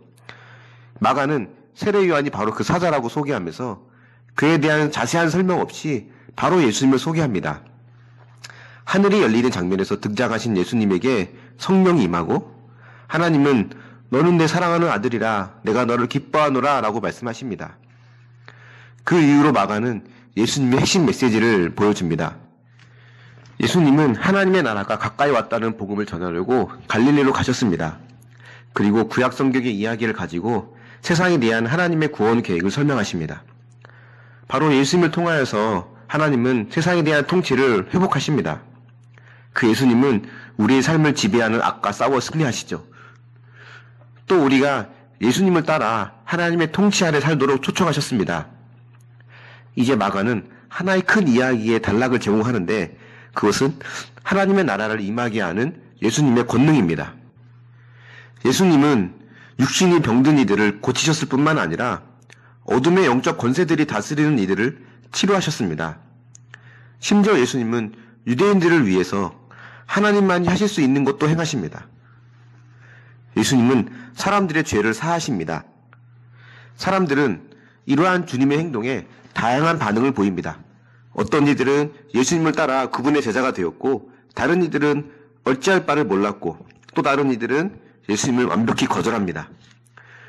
마가는 세례 요한이 바로 그 사자라고 소개하면서 그에 대한 자세한 설명 없이 바로 예수님을 소개합니다. 하늘이 열리는 장면에서 등장하신 예수님에게 성령이 임하고 하나님은 너는 내 사랑하는 아들이라 내가 너를 기뻐하노라 라고 말씀하십니다. 그 이후로 마가는 예수님의 핵심 메시지를 보여줍니다. 예수님은 하나님의 나라가 가까이 왔다는 복음을 전하려고 갈릴리로 가셨습니다. 그리고 구약 성경의 이야기를 가지고 세상에 대한 하나님의 구원 계획을 설명하십니다. 바로 예수님을 통하여서 하나님은 세상에 대한 통치를 회복하십니다. 그 예수님은 우리의 삶을 지배하는 악과 싸워 승리하시죠. 또 우리가 예수님을 따라 하나님의 통치 아래 살도록 초청하셨습니다. 이제 마가는 하나의 큰 이야기의 단락을 제공하는데 그것은 하나님의 나라를 임하게 하는 예수님의 권능입니다. 예수님은 육신이 병든 이들을 고치셨을 뿐만 아니라 어둠의 영적 권세들이 다스리는 이들을 치료하셨습니다. 심지어 예수님은 유대인들을 위해서 하나님만이 하실 수 있는 것도 행하십니다. 예수님은 사람들의 죄를 사하십니다. 사람들은 이러한 주님의 행동에 다양한 반응을 보입니다. 어떤 이들은 예수님을 따라 그분의 제자가 되었고 다른 이들은 어찌할 바를 몰랐고 또 다른 이들은 예수님을 완벽히 거절합니다.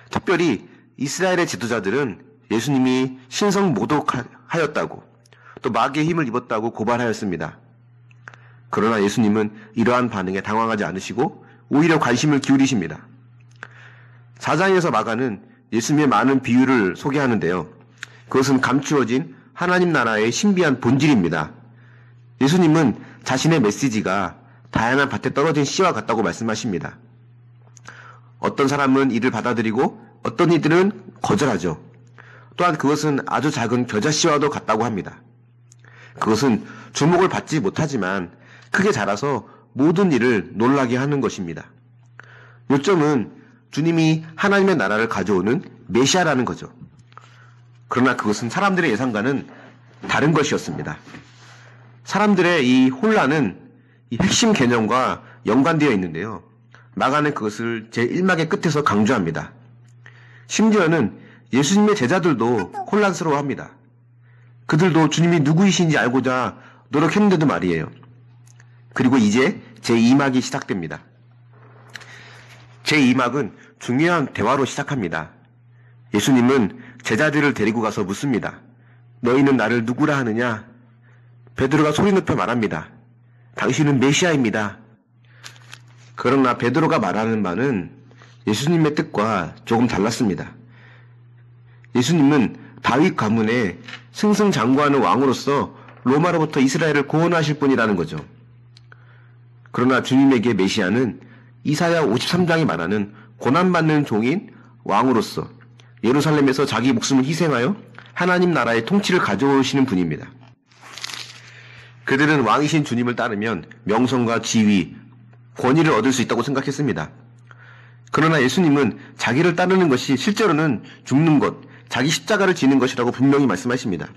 특별히 이스라엘의 지도자들은 예수님이 신성 모독하였다고 또 마귀의 힘을 입었다고 고발하였습니다. 그러나 예수님은 이러한 반응에 당황하지 않으시고 오히려 관심을 기울이십니다. 4장에서 마가는 예수님의 많은 비유를 소개하는데요. 그것은 감추어진 하나님 나라의 신비한 본질입니다. 예수님은 자신의 메시지가 다양한 밭에 떨어진 씨와 같다고 말씀하십니다. 어떤 사람은 이를 받아들이고 어떤 이들은 거절하죠. 또한 그것은 아주 작은 겨자씨와도 같다고 합니다. 그것은 주목을 받지 못하지만 크게 자라서 모든 일을 놀라게 하는 것입니다. 요점은 주님이 하나님의 나라를 가져오는 메시아라는 거죠. 그러나 그것은 사람들의 예상과는 다른 것이었습니다. 사람들의 이 혼란은 이 핵심 개념과 연관되어 있는데요. 마가는 그것을 제1막의 끝에서 강조합니다. 심지어는 예수님의 제자들도 혼란스러워합니다. 그들도 주님이 누구이신지 알고자 노력했는데도 말이에요. 그리고 이제 제2막이 시작됩니다. 제2막은 중요한 대화로 시작합니다. 예수님은 제자들을 데리고 가서 묻습니다. 너희는 나를 누구라 하느냐? 베드로가 소리 높여 말합니다. 당신은 메시아입니다. 그러나 베드로가 말하는 바는 예수님의 뜻과 조금 달랐습니다. 예수님은 다윗 가문의 승승장구하는 왕으로서 로마로부터 이스라엘을 구원하실 분이라는 거죠. 그러나 주님에게 메시아는 이사야 53장이 말하는 고난받는 종인 왕으로서 예루살렘에서 자기 목숨을 희생하여 하나님 나라의 통치를 가져오시는 분입니다. 그들은 왕이신 주님을 따르면 명성과 지위, 권위를 얻을 수 있다고 생각했습니다. 그러나 예수님은 자기를 따르는 것이 실제로는 죽는 것, 자기 십자가를 지는 것이라고 분명히 말씀하십니다.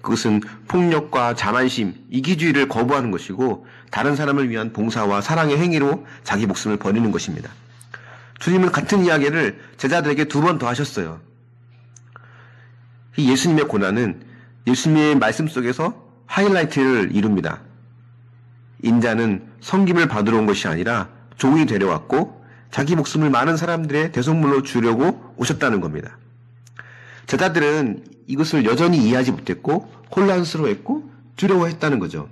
그것은 폭력과 자만심, 이기주의를 거부하는 것이고 다른 사람을 위한 봉사와 사랑의 행위로 자기 목숨을 버리는 것입니다. 주님은 같은 이야기를 제자들에게 2번 더 하셨어요. 이 예수님의 고난은 예수님의 말씀 속에서 하이라이트를 이룹니다. 인자는 섬김을 받으러 온 것이 아니라 종이 되려 왔고 자기 목숨을 많은 사람들의 대속물로 주려고 오셨다는 겁니다. 제자들은 이것을 여전히 이해하지 못했고 혼란스러워했고 두려워했다는 거죠.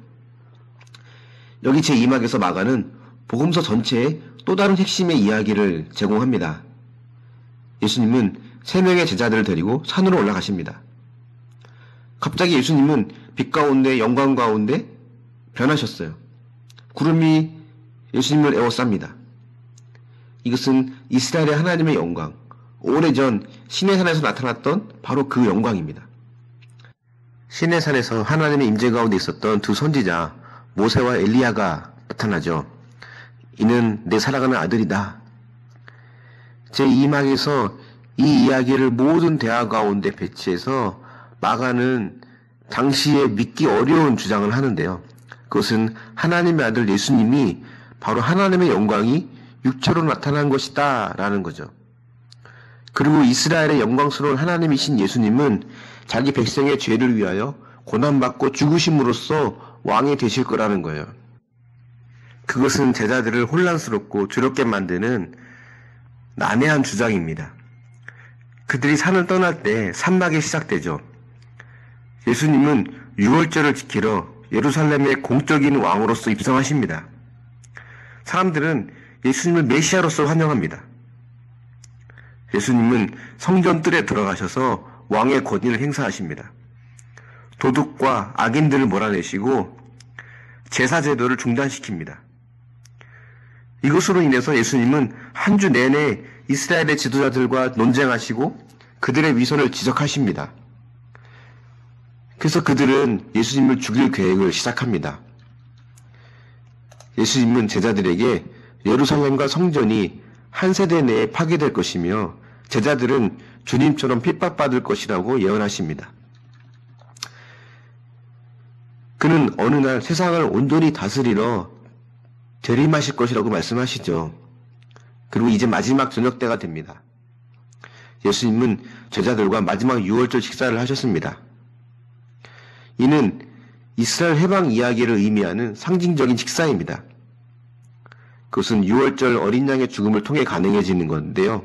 여기 제2막에서 마가는 복음서 전체의 또 다른 핵심의 이야기를 제공합니다. 예수님은 3명의 제자들을 데리고 산으로 올라가십니다. 갑자기 예수님은 빛 가운데 영광 가운데 변하셨어요. 구름이 예수님을 에워쌉니다. 이것은 이스라엘의 하나님의 영광, 오래전 시내산에서 나타났던 바로 그 영광입니다. 시내산에서 하나님의 임재 가운데 있었던 2 선지자 모세와 엘리야가 나타나죠. 이는 내 사랑하는 아들이다. 제2막에서 이 이야기를 모든 대화 가운데 배치해서 마가는 당시에 믿기 어려운 주장을 하는데요. 그것은 하나님의 아들 예수님이 바로 하나님의 영광이 육체로 나타난 것이다 라는 거죠. 그리고 이스라엘의 영광스러운 하나님이신 예수님은 자기 백성의 죄를 위하여 고난받고 죽으심으로써 왕이 되실 거라는 거예요. 그것은 제자들을 혼란스럽고 두렵게 만드는 난해한 주장입니다. 그들이 산을 떠날 때 산막이 시작되죠. 예수님은 유월절을 지키러 예루살렘의 공적인 왕으로서 입성하십니다. 사람들은 예수님을 메시아로서 환영합니다. 예수님은 성전뜰에 들어가셔서 왕의 권위를 행사하십니다. 도둑과 악인들을 몰아내시고 제사제도를 중단시킵니다. 이것으로 인해서 예수님은 한 주 내내 이스라엘의 지도자들과 논쟁하시고 그들의 위선을 지적하십니다. 그래서 그들은 예수님을 죽일 계획을 시작합니다. 예수님은 제자들에게 예루살렘과 성전이 한 세대 내에 파괴될 것이며 제자들은 주님처럼 핍박받을 것이라고 예언하십니다. 그는 어느 날 세상을 온전히 다스리러 들이마실 것이라고 말씀하시죠. 그리고 이제 마지막 저녁 때가 됩니다. 예수님은 제자들과 마지막 유월절 식사를 하셨습니다. 이는 이스라엘 해방 이야기를 의미하는 상징적인 식사입니다. 그것은 유월절 어린 양의 죽음을 통해 가능해지는 건데요.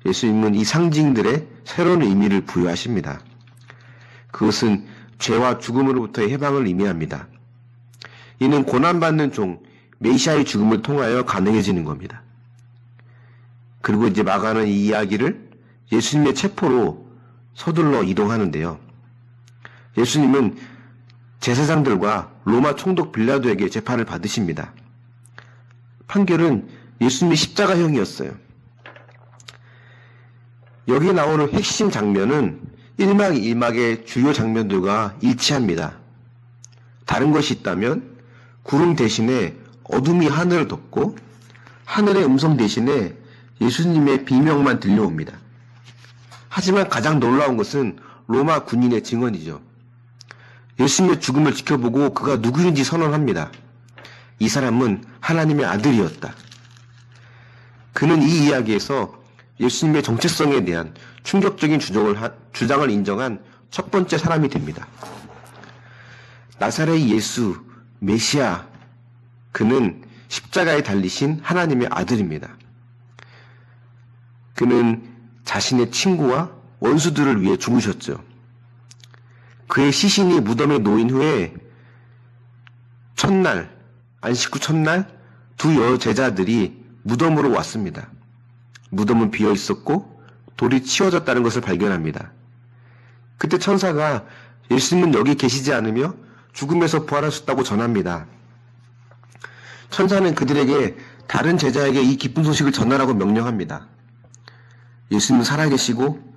예수님은 이 상징들의 새로운 의미를 부여하십니다. 그것은 죄와 죽음으로부터의 해방을 의미합니다. 이는 고난받는 종 메시아의 죽음을 통하여 가능해지는 겁니다. 그리고 이제 마가는 이 이야기를 예수님의 체포로 서둘러 이동하는데요. 예수님은 제사장들과 로마 총독 빌라도에게 재판을 받으십니다. 판결은 예수님의 십자가형이었어요. 여기 나오는 핵심 장면은 1막 2막의 주요 장면들과 일치합니다. 다른 것이 있다면 구름 대신에 어둠이 하늘을 덮고 하늘의 음성 대신에 예수님의 비명만 들려옵니다. 하지만 가장 놀라운 것은 로마 군인의 증언이죠. 예수님의 죽음을 지켜보고 그가 누구인지 선언합니다. 이 사람은 하나님의 아들이었다. 그는 이 이야기에서 예수님의 정체성에 대한 충격적인 주장을 인정한 첫 번째 사람이 됩니다. 나사렛 예수, 메시아, 그는 십자가에 달리신 하나님의 아들입니다. 그는 자신의 친구와 원수들을 위해 죽으셨죠. 그의 시신이 무덤에 놓인 후에 첫날, 안식 후 첫날 두 여제자들이 무덤으로 왔습니다. 무덤은 비어 있었고 돌이 치워졌다는 것을 발견합니다. 그때 천사가 예수님은 여기 계시지 않으며 죽음에서 부활하셨다고 전합니다. 천사는 그들에게 다른 제자에게 이 기쁜 소식을 전하라고 명령합니다. 예수님은 살아계시고